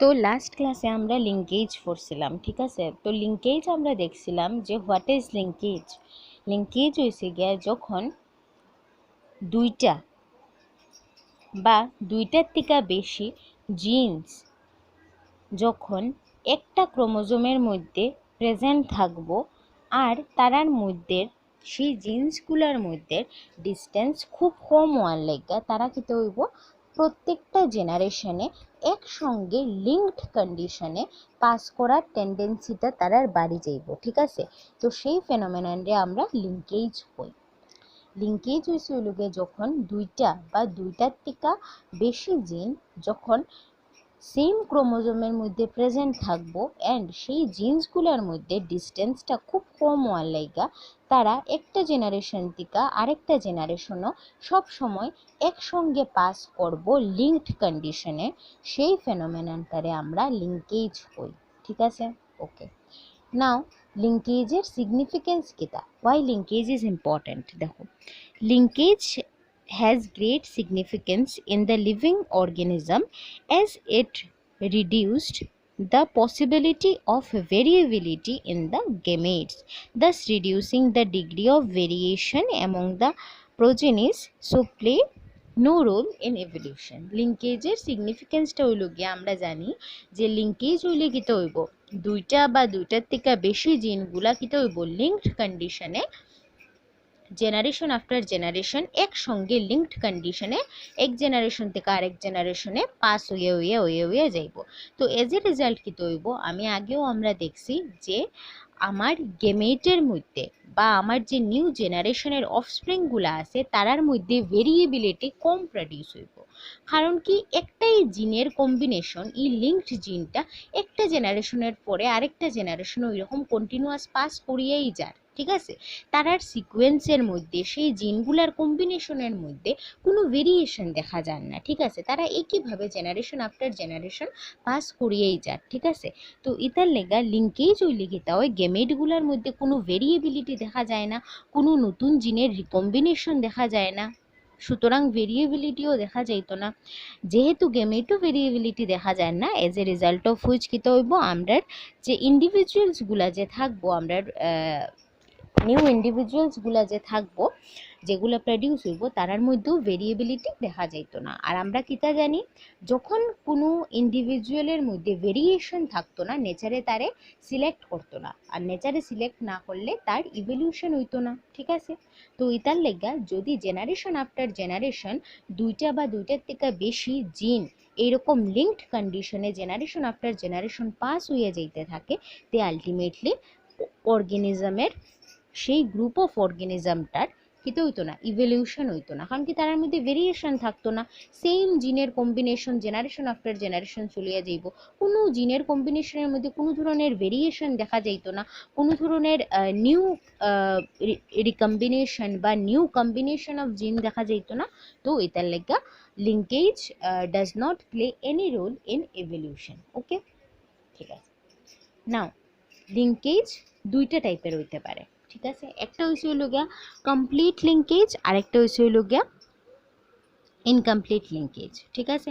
তো লাস্ট ক্লাসে আমরা লিঙ্কেজ পড়ছিলাম, ঠিক আছে। তো লিঙ্কেজ আমরা দেখছিলাম যে হোয়াট ইজ লিঙ্কেজ। লিঙ্কেজ হয়েছে গিয়া যখন দুইটা বা দুইটার থেকে বেশি জিনস যখন একটা ক্রোমোজোমের মধ্যে প্রেজেন্ট থাকবো আর তারার মধ্যে সেই জিন্সগুলোর মধ্যে ডিস্টেন্স খুব কম হওয়ার লাইগা তারা কিতে হইব প্রত্যেকটা জেনারেশনে একসঙ্গে লিঙ্কড কন্ডিশনে পাস করার টেন্ডেন্সিটা তারার বাড়ি যাইব, ঠিক আছে। তো সেই ফেনোমেননরে আমরা লিঙ্কেজ কই। লিঙ্কেজ হইছে হইলগে যখন দুইটা বা দুইটার থেকে বেশি জিন যখন সেম ক্রোমোজোমের মধ্যে প্রেজেন্ট থাকবো অ্যান্ড সেই জিন্সগুলোর মধ্যে ডিস্টেন্সটা খুব কম হওয়ার লাইগা তারা একটা জেনারেশন থেকে আরেকটা জেনারেশনও সব সময় একসঙ্গে পাস করব লিঙ্কড কন্ডিশনে, সেই ফেনোমেননটারে আমরা লিঙ্কেজ কই, ঠিক আছে। ওকে, নাও লিঙ্কেজের সিগনিফিকেন্স কিতা, ওয়াই লিঙ্কেজ ইজ ইম্পর্টেন্ট। দেখো, linkage has great significance in the living organism as it reduced the possibility of variability in the gametes, thus reducing the degree of variation among the progenies, so play no role in evolution. লিঙ্কেজের সিগনিফিকেন্সটা হইল গিয়ে আমরা জানি যে linkage হইলে কিতে হইব দুইটা বা দুইটার থেকে বেশি জিনগুলা কিতে হইব লিঙ্কড কন্ডিশনে জেনারেশন আফটার জেনারেশন একসঙ্গে লিঙ্কড কন্ডিশনে এক জেনারেশন থেকে আরেক জেনারেশনে পাস হইয়া যাইব। তো এজ এ রেজাল্ট কি হইব, আমি আগেও আমরা দেখছি যে আমার গেমেটের মধ্যে বা আমার যে নিউ জেনারেশনের অফস্প্রিংগুলো আছে তারার মধ্যে ভেরিয়েবিলিটি কম প্রডিউস হইব। কারণ কি, একটাই জিনের কম্বিনেশন, এই লিঙ্কড জিনটা একটা জেনারেশনের পরে আরেকটা জেনারেশন ওইরকম কন্টিনিউয়াস পাস করিয়েই যায়, ঠিক আছে। তারার সিকোয়েন্সের মধ্যে সেই জিনগুলার কম্বিনেশনের মধ্যে কোনো ভেরিয়েশন দেখা যায় না, ঠিক আছে। তারা একইভাবে জেনারেশন আফটার জেনারেশন পাস করিয়েই যায়, ঠিক আছে। তো ইতার লেগা লিঙ্কেজ ওই লিখিতা হয় গেমেটগুলোর মধ্যে কোনো ভেরিয়েবিলিটি দেখা যায় না, কোনো নতুন জিনের রিকম্বিনেশন দেখা যায় না, সুতরাং ভেরিয়েবিলিটিও দেখা যাইতো না। যেহেতু গেমেটও ভেরিয়েবিলিটি দেখা যায় না, as a result of which কিতে হইব আমরার যে ইন্ডিভিজুয়ালসগুলা যে থাকবো, আমরার নিউ ইন্ডিভিজুয়ালসগুলা যে থাকবো যেগুলো প্রডিউস হইব তারার মধ্যেও ভেরিয়েবিলিটি দেখা যাইতো না। আর আমরা কিতা জানি, যখন কোনো ইন্ডিভিজুয়ালের মধ্যে ভেরিয়েশন থাকতো না নেচারে তারে সিলেক্ট করতো না, আর নেচারে সিলেক্ট না করলে তার ইভলিউশন হইতো না, ঠিক আছে। তো এটার লেগা যদি জেনারেশন আফটার জেনারেশন দুইটা বা দুইটার থেকে বেশি জিন এইরকম লিঙ্কড কন্ডিশনে জেনারেশন আফটার জেনারেশন পাস হয়ে যাইতে থাকে, তে আলটিমেটলি অর্গানিজমের সেই গ্রুপ অফ অর্গানিজমটার কিতে হইতো না, ইভলিউশন হইতো না। কারণ কি, তার মধ্যে ভেরিয়েশন থাকতো না, সেম জিনের কম্বিনেশন জেনারেশন আফটার জেনারেশন চলিয়া যাইব, কোনো জিনের কম্বিনেশনের মধ্যে কোনো ধরনের ভেরিয়েশন দেখা যাইতো না, কোনো ধরনের নিউ রিকম্বিনেশন বা নিউ কম্বিনেশন অফ জিন দেখা যাইতো না। তো এটার লেগা linkage does not play any role in evolution. Okay, ঠিক আছে। নাও লিঙ্কেজ দুইটা টাইপের হইতে পারে, ঠিক আছে। একটা হইছে হইল গিয়া কমপ্লিট লিঙ্কেজ, আর একটা হইছে হইল গিয়া ইনকমপ্লিট লিঙ্কেজ, ঠিক আছে।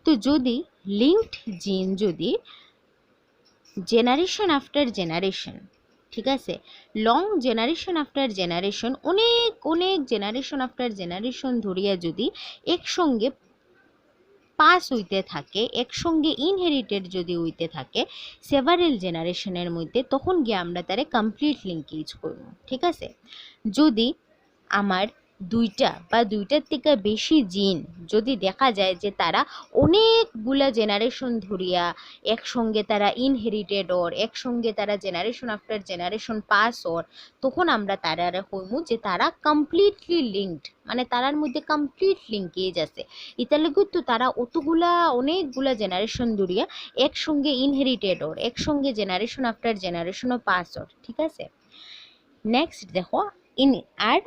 তো যদি লিঙ্কড জিন যদি জেনারেশন আফটার জেনারেশন, ঠিক আছে, লং জেনারেশন আফটার জেনারেশন অনেক অনেক জেনারেশন আফটার জেনারেশন ধরিয়া যদি একসঙ্গে পাস হইতে থাকে, একসঙ্গে ইনহেরিটেড যদি হইতে থাকে সেভারেল জেনারেশনের মধ্যে, তখন গিয়ে আমরা তারে কমপ্লিট লিঙ্কেজ করব, ঠিক আছে। যদি আমার দুইটা বা দুইটার থেকে বেশি জিন যদি দেখা যায় যে তারা অনেকগুলা জেনারেশন ধরিয়া একসঙ্গে তারা ইনহেরিটেড ওর, একসঙ্গে তারা জেনারেশন আফটার জেনারেশন পাস ওর, তখন আমরা তারা কইমু যে তারা কমপ্লিটলি লিঙ্কড, মানে তারার মধ্যে কমপ্লিট লিঙ্কেজ আছে। ইতার লগে তো তারা অতগুলা অনেকগুলা জেনারেশন ধরিয়া একসঙ্গে ইনহেরিটেড ওর, একসঙ্গে জেনারেশন আফটার জেনারেশনও পাস ওর, ঠিক আছে। নেক্সট দেখো আর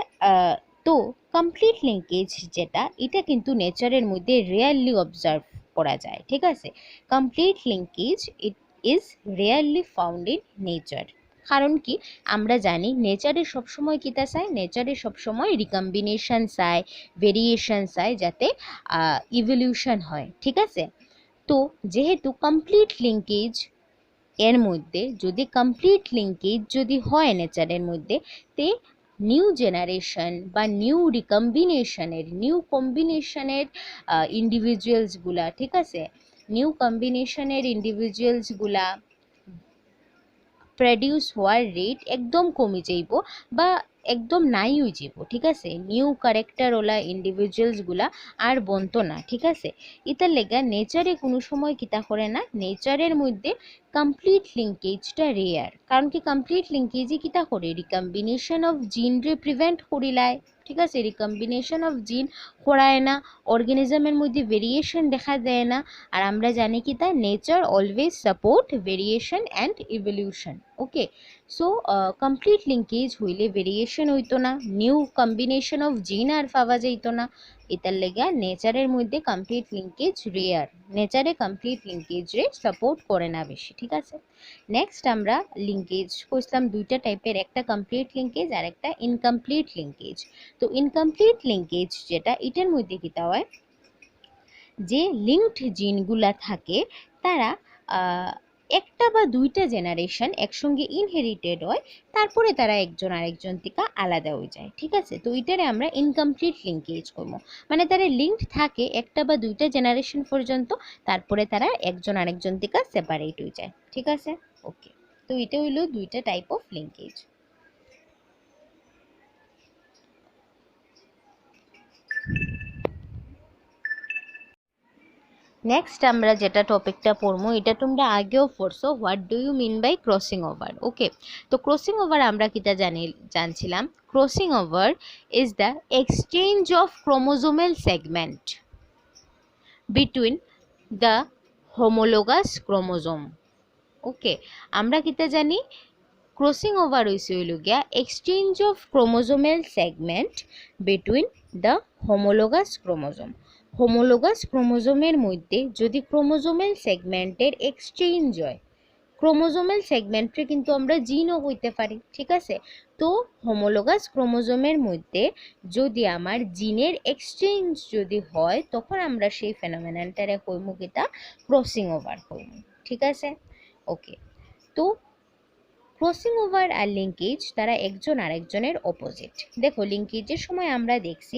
তো কমপ্লিট লিঙ্কেজ যেটা, এটা কিন্তু নেচারের মধ্যে রেয়ারলি অবজার্ভ করা যায়, ঠিক আছে। Complete linkage it is rarely found in nature. কারণ কি, আমরা জানি নেচারে সবসময় কিতা চায়, নেচারে সবসময় রিকম্বিনেশন চায়, ভেরিয়েশন চায়, যাতে ইভলিউশন হয়, ঠিক আছে। তো যেহেতু কমপ্লিট লিঙ্কেজ এর মধ্যে যদি কমপ্লিট লিঙ্কেজ যদি হয় নেচারের মধ্যে, তে নিউ জেনারেশন বা নিউ কম্বিনেশনের ইন্ডিভিজুয়ালসগুলা, ঠিক আছে, নিউ কম্বিনেশনের ইন্ডিভিজুয়ালসগুলা প্রডিউস হওয়ার রেট একদম কমে যাইব বা একদম নাই হয়ে যাব, ঠিক আছে। নিউ ক্যারেক্টার ওলা ইন্ডিভিজুয়ালসগুলা আর বনতো না, ঠিক আছে। ইতার লেগা নেচারে কোনো সময় কিতা করে না, নেচারের মধ্যে কমপ্লিট লিঙ্কেজটা রেয়ার, কারণ কি কমপ্লিট লিঙ্কেজই কিতা করে রিকম্বিনেশন অফ জিন রে প্রিভেন্ট করিলায়, ঠিক আছে। রিকম্বিনেশন অফ জিন করায় না, অর্গানিজমের মধ্যে ভেরিয়েশন দেখা দেয় না। আর আমরা জানি কি তা nature always support variation and evolution, okay. So complete linkage হইলে ভেরিয়েশন হইতো না, নিউ কম্বিনেশন অফ জিন আর পাওয়া যাইতো না। এটার লেগা নেচারের মধ্যে কমপ্লিট লিঙ্কেজ রেয়ার, নেচারে কমপ্লিট লিঙ্কেজ রে সাপোর্ট করে না বেশি, ঠিক আছে। নেক্সট আমরা লিঙ্কেজ কইছিলাম দুইটা টাইপের, একটা কমপ্লিট লিঙ্কেজ আর একটা ইনকমপ্লিট লিঙ্কেজ। তো ইনকমপ্লিট লিঙ্কেজ যেটা, এটার মধ্যে কিতা হয় যে লিঙ্কড জিনগুলা থাকে তারা একটা বা দুইটা জেনারেশন একসঙ্গে ইনহেরিটেড হয়, তারপরে তারা একজন আরেকজন থেকে আলাদা হয়ে যায়, ঠিক আছে। তো এটারে আমরা ইনকমপ্লিট লিঙ্কেজ করবো, মানে তারা লিঙ্কড থাকে একটা বা দুইটা জেনারেশন পর্যন্ত, তারপরে তারা একজন আরেকজন থেকে সেপারেট হয়ে যায়, ঠিক আছে, ওকে। তো এটা হইলো দুইটা টাইপ অফ লিঙ্কেজ। নেক্সট আমরা যেটা টপিকটা পড়বো, এটা তোমরা আগেও পড়ছো, what do you mean by crossing over, okay. তো ক্রসিং ওভার আমরা কিটা জানছিলাম, crossing over is the exchange of chromosomal segment between the homologous chromosome, okay. আমরা কিটা জানি ক্রসিং ওভার হইছে হইল গিয়া exchange of chromosomal segment between the homologous chromosome. Homologous ক্রোমোজোমের মধ্যে যদি ক্রোমোজোমাল সেগমেন্টের এক্সচেঞ্জ হয়, ক্রোমোজোমাল সেগমেন্টে কিন্তু আমরা জিনও হইতে পারি, ঠিক আছে। তো হোমোলোগাস ক্রোমোজোমের মধ্যে যদি আমার জিনের এক্সচেঞ্জ যদি হয়, তখন আমরা সেই ফেনোমেননটারে কইমু কিতা, ক্রসিং ওভার কইমু, ঠিক আছে, ওকে। তো ক্রসিং ওভার আর লিঙ্কেজ তারা একজন আরেকজনের অপোজিট। দেখো লিঙ্কেজের সময় আমরা দেখছি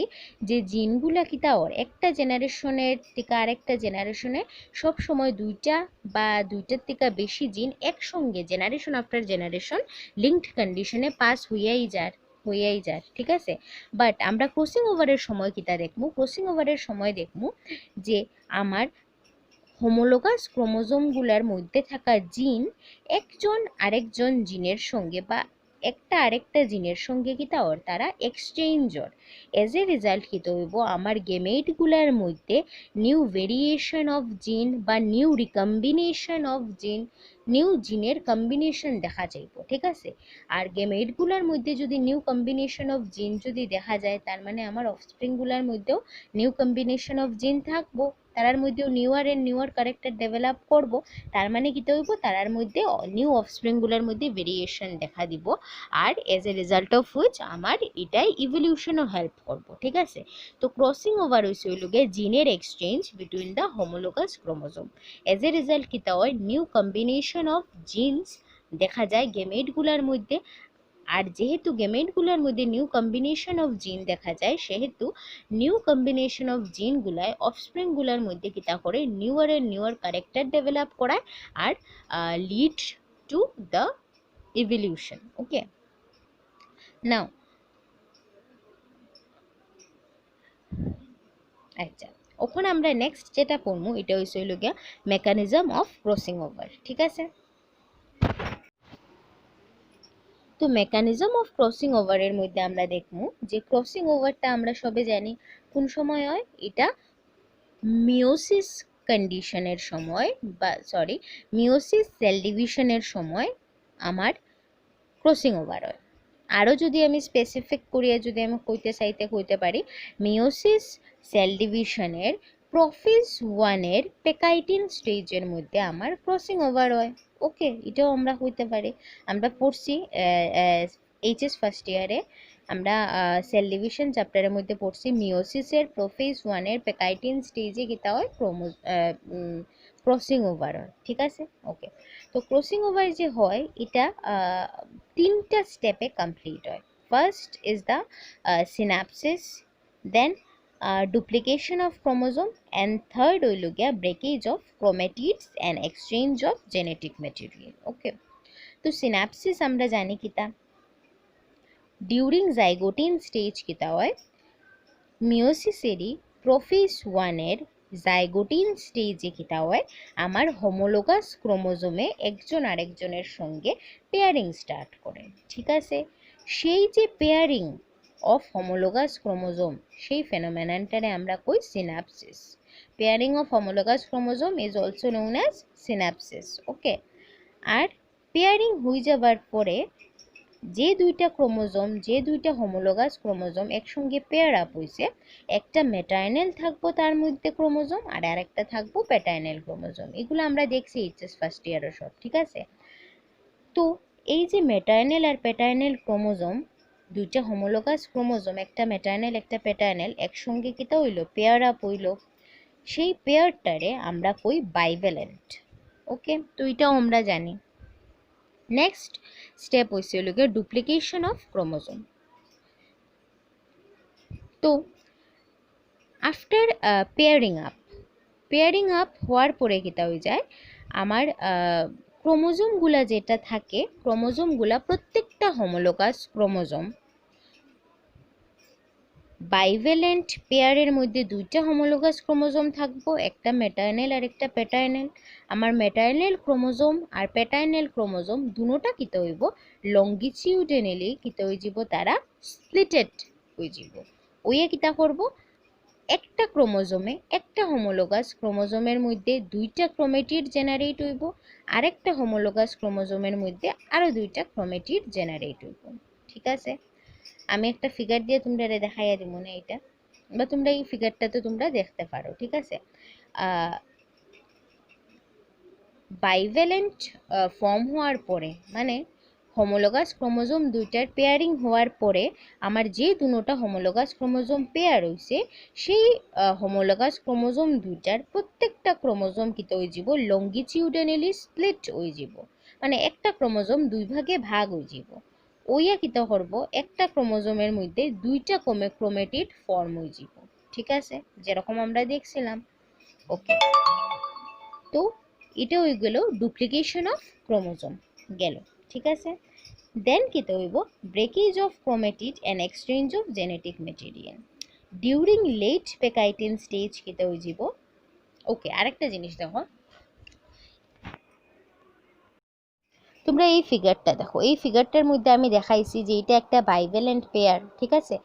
যে জিনগুলা কিতা ওর একটা জেনারেশনের থেকে আরেকটা জেনারেশনে সব সময় দুইটা বা দুইটার থেকে বেশি জিন একসঙ্গে জেনারেশন আফটার জেনারেশন লিঙ্কড কন্ডিশনে পাস হইয়াই যায়, ঠিক আছে। বাট আমরা ক্রসিং ওভারের সময় কিতা দেখমু, ক্রসিং ওভারের সময় দেখমু যে আমার হোমোলোগাস ক্রোমোজোমগুলোর মধ্যে থাকা জিন একজন আরেকজন জিনের সঙ্গে বা একটা আরেকটা জিনের সঙ্গে কিতা ওর তারা exchange or, age a result কিতা হইব আমার গেমেটগুলোর মধ্যে নিউ ভেরিয়েশন অফ জিন বা নিউ রিকম্বিনেশন অফ জিন, নিউ জিনের কম্বিনেশন দেখা যাইব, ঠিক আছে। আর গেমেটগুলোর মধ্যে যদি নিউ কম্বিনেশন অফ জিন যদি দেখা যায়, তার মানে আমার অফস্প্রিংগুলোর মধ্যেও নিউ কম্বিনেশন অফ জিন থাকবো, তারার মধ্যেও newer and newer character develop করব, তার মানে কী হইব তারার মধ্যে নিউ অফস্প্রিংগুলোর মধ্যে ভেরিয়েশন দেখা দিব, আর as a result of which আমার এটাই ইভলিউশনও হেল্প করব, ঠিক আছে। তো ক্রসিং ওভার হইছে হইল গিয়ে জিনের exchange between the homologous chromosome, age a result কিতা হয় নিউ কম্বিনেশন অফ জিনস দেখা যায় গেমেটগুলোর মধ্যে। আর যেহেতু গেমেটগুলোর মধ্যে নিউ কম্বিনেশন অফ জিন দেখা যায়, সেহেতু নিউ কম্বিনেশন অফ জিনগুলায় অফস্প্রিংগুলোর মধ্যে কিতা করে newer and newer character develop করায় আর lead to the evolution, okay. Now আচ্ছা, ওখানে আমরা নেক্সট যেটা পড়বো এটা হইছে হইল গিয়া মেকানিজম অফ ক্রসিং ওভার, ঠিক আছে। তো মেকানিজম অফ ক্রসিং ওভারের মধ্যে আমরা দেখবো যে ক্রসিং ওভারটা আমরা সবে জানি কোন সময় হয়, এটা মিওসিস কন্ডিশনের সময় বা মিওসিস সেল ডিভিশনের সময় আমার ক্রসিং ওভার হয়। আরও যদি আমি স্পেসিফিক করিয়া যদি আমি কইতে পারি, মিওসিস সেল ডিভিশনের প্রোফেজ ওয়ানের পেকাইটিন স্টেজের মধ্যে আমার ক্রসিং ওভার হয়, ওকে। এটাও আমরা হইতে পারি, আমরা পড়ছি এইচএস ফার্স্ট ইয়ারে আমরা সেল ডিভিশন চ্যাপ্টারের মধ্যে পড়ছি মিওসিসের প্রোফেজ ওয়ানের পেকাইটিন স্টেজে কিতা হয় ক্রসিং ওভার হয়, ঠিক আছে। ওকে, তো ক্রসিং ওভার যে হয় এটা তিনটা স্টেপে কমপ্লিট হয়। First is the synapsis, then duplication of chromosome, and third হইল গিয়া breakage of chromatids and exchange of genetic material. Okay, তো সিনাপসিস আমরা জানি কিতা, ডিউরিং জাইগোটিন স্টেজ কিতা হয়, মিওসিসেরই প্রোফেজ ওয়ানের জাইগোটিন স্টেজে কিতা হয়, আমার হোমোলোগাস ক্রোমোজোমে একজন আরেকজনের সঙ্গে পেয়ারিং স্টার্ট করে, ঠিক আছে। সেই যে পেয়ারিং অফ হোমোলোগাস ক্রোমোজোম, সেই ফেনোমেননটারে আমরা কই synapsis. Pairing of homologous chromosome is also known as synapsis. Okay, আর পেয়ারিং হয়ে যাবার পরে যে দুইটা ক্রোমোজোম, যে দুইটা হোমোলোগাস ক্রোমোজোম একসঙ্গে পেয়ার আপ হইছে, একটা ম্যাটার্নাল থাকবো তার মধ্যে ক্রোমোজোম, আর আরেকটা থাকবো প্যাটার্নাল ক্রোমোজোম। এগুলো আমরা দেখছি এইচএস ফার্স্ট ইয়ারও সব, ঠিক আছে। তো এই যে ম্যাটার্নাল আর প্যাটার্নাল ক্রোমোজোম, দুইটা হোমোলোগাস ক্রোমোজোম, একটা ম্যাটার্নাল একটা প্যাটার্নাল, একসঙ্গে কিতা হইল, পেয়ার আপ হইল, সেই পেয়ারটারে আমরা কই বাইভ্যালেন্ট। ওকে, তো এটাও আমরা জানি। নেক্সট স্টেপ হইছে হলো গিয়ে ডুপ্লিকেশন অফ ক্রোমোজোম। তো আফটার পেয়ারিং আপ হওয়ার পরে কিতা হয়ে যায়, আমার ক্রোমোজোমগুলা যেটা থাকে, ক্রোমোজোমগুলা প্রত্যেকটা হোমোলোগাস ক্রোমোজোম বাইভ্যালেন্ট পেয়ারের মধ্যে দুইটা হোমোলোগাস ক্রোমোজোম থাকবো, একটা ম্যাটার্নাল আর একটা প্যাটার্নাল। আমার ম্যাটার্নাল ক্রোমোজোম আর প্যাটার্নাল ক্রোমোজোম দুটোটা কিতা হইব, লঙ্গিটিউডেনালি কিতা হয়ে যাব, তারা স্প্লিটেড হয়ে যাব। ওইয়া কিতা করব, একটা ক্রোমোজোমে, একটা হোমোলোগাস ক্রোমোজোমের মধ্যে দুইটা ক্রোমেটিড জেনারেট হইব, আরেকটা হোমোলোগাস ক্রোমোজোমের মধ্যে আরও দুইটা ক্রোমেটিড জেনারেট হইব, ঠিক আছে। আমি একটা ফিগার দিয়ে তোমরা দেখাইয়া দিব না এটা, বা তোমরা এই ফিগারটা তো তোমরা দেখতে পারো, ঠিক আছে। বাইভ্যালেন্ট ফর্ম হওয়ার পরে, মানে হোমোলোগাস ক্রোমোজোম দুইটার পেয়ারিং হওয়ার পরে, আমার যে দুটোটা হোমোলোগাস ক্রোমোজোম পেয়ার হইছে, সেই হোমোলোগাস ক্রোমোজোম দুইটার প্রত্যেকটা ক্রোমোজোম কিতে হয়ে যাব, লঙ্গিটিউডেনালি স্প্লিট হয়ে যাব, মানে একটা ক্রোমোজোম দুই ভাগে ভাগ হয়ে যাব। ওইয়া কিতা করব, একটা ক্রোমোজোমের মধ্যে দুইটা ক্রোমেটিড ফর্ম হয়ে যাব, ঠিক আছে, যেরকম আমরা দেখছিলাম। ওকে, তো এটা হয়ে গেল ডুপ্লিকেশন অফ ক্রোমোজোম গেল, ঠিক আছে। দেন কিতা হইব, breakage of chromatid and exchange of genetic material during late pachytene stage কিতা হয়ে যাব। ওকে, আরেকটা জিনিস দেখো, তোমরা এই ফিগারটা দেখো, এই ফিগারটার মধ্যে আমি দেখাইছি যে এটা একটা বাইভ্যালেন্ট পেয়ার, ঠিক আছে।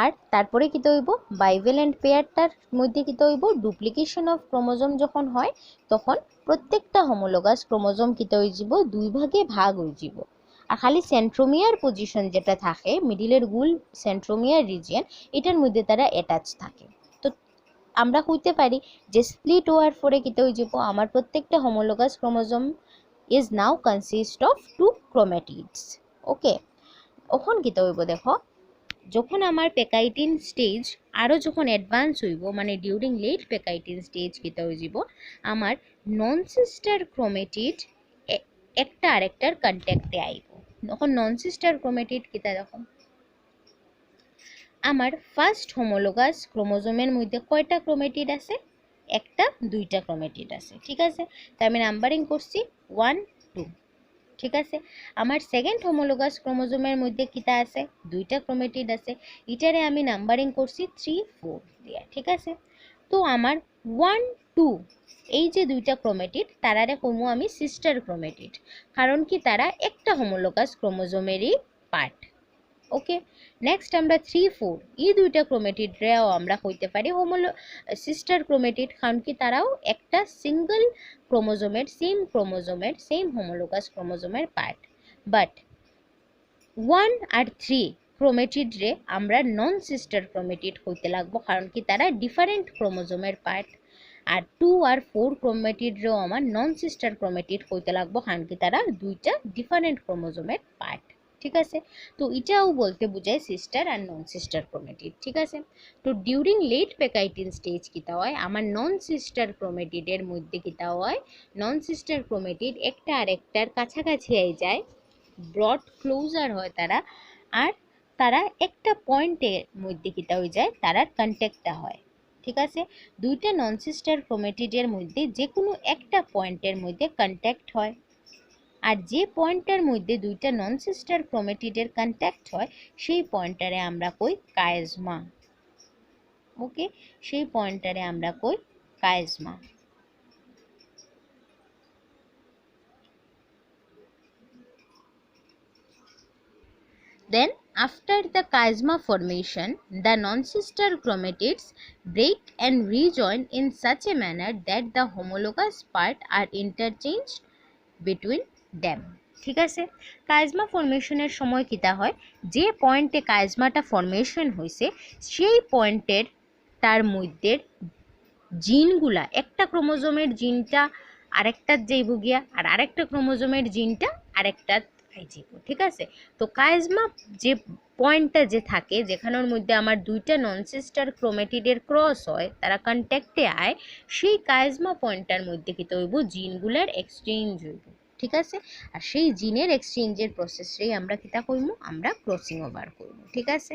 আর তারপরে কিতা হইব, বাইভ্যালেন্ট পেয়ারটার মধ্যে কিতা হইব, ডুপ্লিকেশন অফ ক্রোমোজোম যখন হয়, তখন প্রত্যেকটা হোমোলোগাস ক্রোমোজোম কিতা হয়ে যাব, দুই ভাগে ভাগ হয়ে যাব। আর খালি সেন্ট্রোমিয়ার পজিশন যেটা থাকে, মিডিলের গুল সেন্ট্রোমিয়ার রিজিয়ন, এটার মধ্যে তারা অ্যাটাচ থাকে। তো আমরা কইতে পারি যে স্প্লিট হওয়ার পরে কিতা হয়ে যাব, আমার প্রত্যেকটা homologous chromosome is now consist of two chromatids. ওকে, এখন কিতা হইব দেখো, যখন আমার পেকাইটিন স্টেজ আরও যখন অ্যাডভান্স হইব, মানে ডিউরিং লেট পেকাইটিন স্টেজ কিতা হয়ে যাব, আমার নন সিস্টার ক্রোমেটিড একটা আরেকটার কন্ট্যাক্টে আইব। তখন নন সিস্টার ক্রোমেটিড কিতা, দেখো আমার ফার্স্ট হোমোলোগাস ক্রোমোজোমের মধ্যে কয়টা ক্রোমেটিড আছে, একটা দুইটা ক্রোমেটিড আছে, ঠিক আছে। তাই আমি নাম্বারিং করছি 1 2, ঠিক আছে। আমার সেকেন্ড হোমোলোগাস ক্রোমোজোমের মধ্যে কিতা আছে, দুইটা ক্রোমেটিড আছে, এটারে আমি নাম্বারিং করছি 3 4 দিয়া, ঠিক আছে। তো আমার 1 2 এই যে দুইটা ক্রোমেটিড, তারারে কমু আমি সিস্টার ক্রোমেটিড, কারণ কি তারা একটা হোমোলোগাস ক্রোমোজোমেরই পার্ট। ওকে, নেক্সট আমরা 3 4 এই দুইটা ক্রোমেটিডরেও আমরা কইতে পারি সিস্টার ক্রোমেটিড, কারণ কি তারাও একটা সিঙ্গল ক্রোমোজোমের সেম হোমোলোগাস ক্রোমোজোমের পার্ট। বাট 1 আর 3 ক্রোমেটিডরে আমরা নন সিস্টার ক্রোমেটিড কইতে লাগবো, কারণ কি তারা ডিফারেন্ট ক্রোমোজোমের পার্ট। আর 2 আর 4 ক্রোমেটিডরেও আমার নন সিস্টার ক্রোমেটিড কইতে লাগবো, কারণ কি তারা দুইটা ডিফারেন্ট ক্রোমোজোমের পার্ট, ঠিক আছে। তো এটাও বলতে বোঝায় সিস্টার আর নন সিস্টার ক্রোমেটিড। ঠিক আছে। তো ডিউরিং লেট পেকাইটিন স্টেজ কিতা হয়, আমার নন সিস্টার ক্রোমেটিডের মধ্যে কিতা হয়, নন সিস্টার ক্রোমেটিড একটা আরেকটার কাছাকাছি হয়ে যায়, ব্রড ক্লোজার হয় তারা, আর তারা একটা পয়েন্টের মধ্যে কিতা হয়ে যায়, তারা কন্ট্যাক্টটা হয়। ঠিক আছে। দুইটা নন সিস্টার ক্রোমেটিডের মধ্যে যে কোনো একটা পয়েন্টের মধ্যে কন্ট্যাক্ট হয়, আর যে পয়েন্টের মধ্যে দুইটা নন সিস্টার ক্রোমেটিডের কন্ট্যাক্ট হয় সেই পয়েন্টারে আমরা কই কাইজমা। ওকে, সেই পয়েন্টারে আমরা কই কাইজমা। Then after the chiasma formation, the non-sister chromatids break and rejoin in such a manner that the homologous parts are interchanged between them. ঠিক আছে। কাইজমা ফরমেশনের সময় কিতা হয়, যে পয়েন্টে কাইজমাটা ফরমেশন হয়েছে সেই পয়েন্টের তার মধ্যে জিনগুলা, একটা ক্রোমোজোমের জিনটা আরেকটার যাইব গিয়া, আর আরেকটা ক্রোমোজোমের জিনটা আরেকটার যাইব। ঠিক আছে। তো কাইজমা যে পয়েন্টটা যে থাকে, যেখানের মধ্যে আমার দুইটা নন সিস্টার ক্রোমেটিডের ক্রস হয়, তারা কন্ট্যাক্টে আয়, সেই কাইজমা পয়েন্টটার মধ্যে কি হইব, জিনগুলার এক্সচেঞ্জ হইব। ঠিক আছে। আর সেই জিনের এক্সচেঞ্জের প্রসেসটাই আমরা কিতা কইমু, আমরা ক্রসিং ওভার করব। ঠিক আছে।